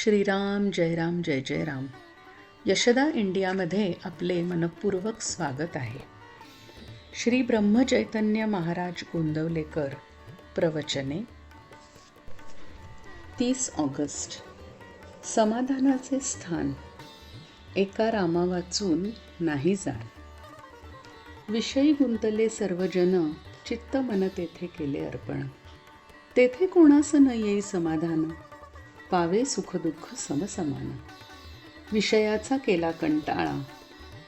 श्रीराम जय राम जय जय राम. यशदा इंडियामध्ये आपले मनपूर्वक स्वागत आहे. श्री ब्रह्मचैतन्य महाराज गोंदवलेकर. प्रवचने. 30 ऑगस्ट. समाधानाचे स्थान. एका रामा वाचून नाही जाण. विषयी गुंतले सर्वजन, चित्त मन तेथे केले अर्पण. तेथे कोणास न येई समाधान, पावे सुख दुःख समसमान. विषयाचा केला कंटाळा,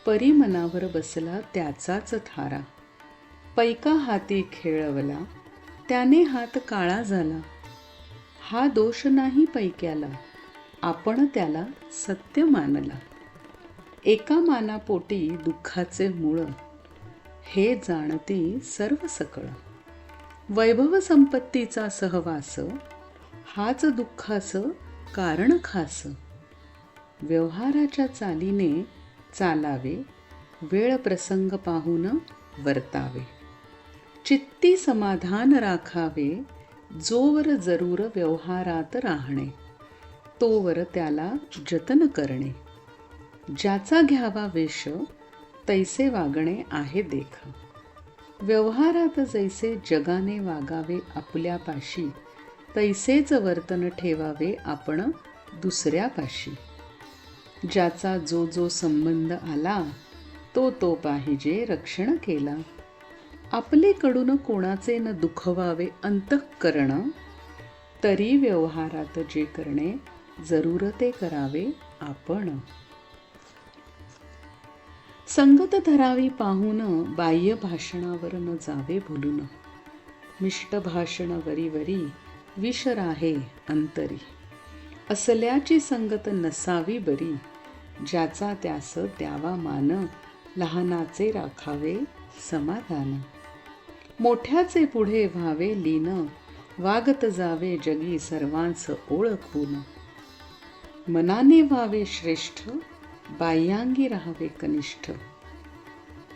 परी मनावर बसला त्याचाच थारा. पैका हाती खेळवला, त्याने हात काळा झाला. हा दोष नाही पैक्याला, आपण त्याला सत्य मानला. एका मानापोटी दुःखाचे मूळ, हे जाणती सर्व सकळ. वैभव संपत्तीचा सहवास, हाच दुःखाचं कारण खास. व्यवहाराच्या चालीने चालावे, वेळ प्रसंग पाहून वर्तावे. चित्ती समाधान राखावे, जोवर जरूर व्यवहारात राहणे, तोवर त्याला जतन करणे. ज्याचा घ्यावा वेश, तैसे वागणे आहे देख. व्यवहारात जैसे जगाने वागावे आपल्यापाशी, तैसेच वर्तन ठेवावे आपण दुसऱ्यापाशी. ज्याचा जो जो संबंध आला, तो तो पाहिजे रक्षण केला. आपलेकडून कोणाचे न दुखवावे अंतःकरण, तरी व्यवहारात जे करणे जरूर ते करावे आपण. संगत धरावी पाहून, बाह्य भाषणावर न जावे भुलून. मिष्ट भाषण वरी वरी, विष राहे अंतरी. असल्याची संगत नसावी बरी, ज्याचा त्यास द्यावा मान. लहानाचे राखावे समाधान, मोठ्याचे पुढे व्हावे लीन. वागत जावे जगी सर्वांस ओळखून. मनाने व्हावे श्रेष्ठ, बाह्यांगी राहावे कनिष्ठ.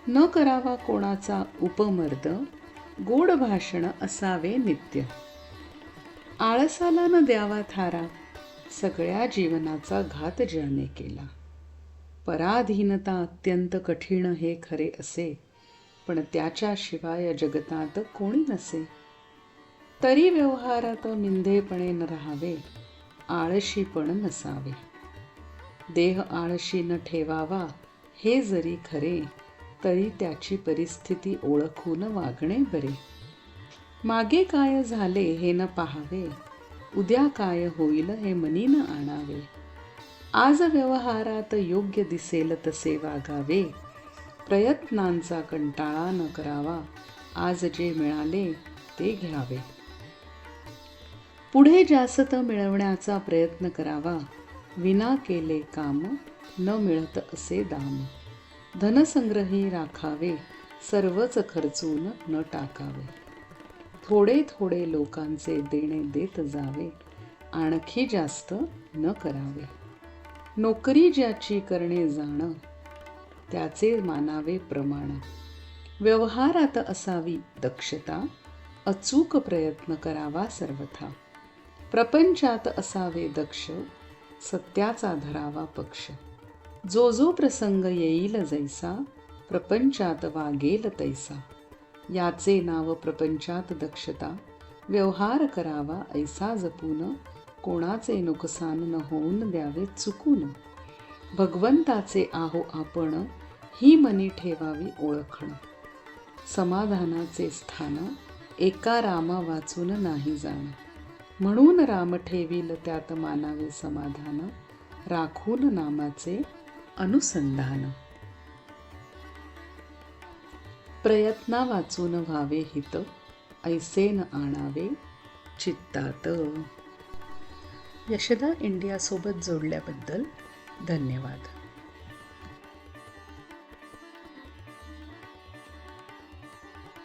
न करावा कोणाचा उपमर्द, गोड भाषण असावे नित्य. आळसाला न द्यावा थारा, सगळ्या जीवनाचा घात ज्याने केला. पराधीनता अत्यंत कठीण हे खरे असे, पण त्याच्याशिवाय जगतात कोणी नसे. तरी व्यवहारात मिंधेपणे न राहावे, आळशीपण नसावे. देह आळशी न ठेवावा हे जरी खरे, तरी त्याची परिस्थिती ओळखून वागणे बरे. मागे काय झाले हे न पाहावे, उद्या काय होईल हे मनी न आणावे. आज व्यवहारात योग्य दिसेल तसे वागावे, प्रयत्नांचा कंटाळा न करावा. आज जे मिळाले ते घ्यावे, पुढे जास्त मिळवण्याचा प्रयत्न करावा. विना केले काम, न मिळत असे दाम. धनसंग्रही राखावे, सर्वच खर्चून न टाकावे. थोडे थोडे लोकांचे देणे देत जावे, आणखी जास्त न करावे. नोकरी ज्याची करणे जाण, त्याचे मानावे प्रमाण. व्यवहारात असावी दक्षता, अचूक प्रयत्न करावा सर्वथा. प्रपंचात असावे दक्ष, सत्याचा धरावा पक्ष. जो जो प्रसंग येईल जैसा, प्रपंचात वागेल तैसा. याचे नाव प्रपंचात दक्षता. व्यवहार करावा ऐसा जपून, कोणाचे नुकसान न होऊन द्यावे चुकून. भगवंताचे आहो आपण, ही मनी ठेवावी ओळखण. समाधानाचे स्थान, एका रामा वाचून नाही जाण. म्हणून राम ठेवील त्यात मानावे समाधान. राखून नामाचे अनुसंधान. प्रयत्ना वाचून व्हावे हित, ऐसे न आणावे चित्तात. यशदा इंडिया सोबत जोडल्याबद्दल धन्यवाद.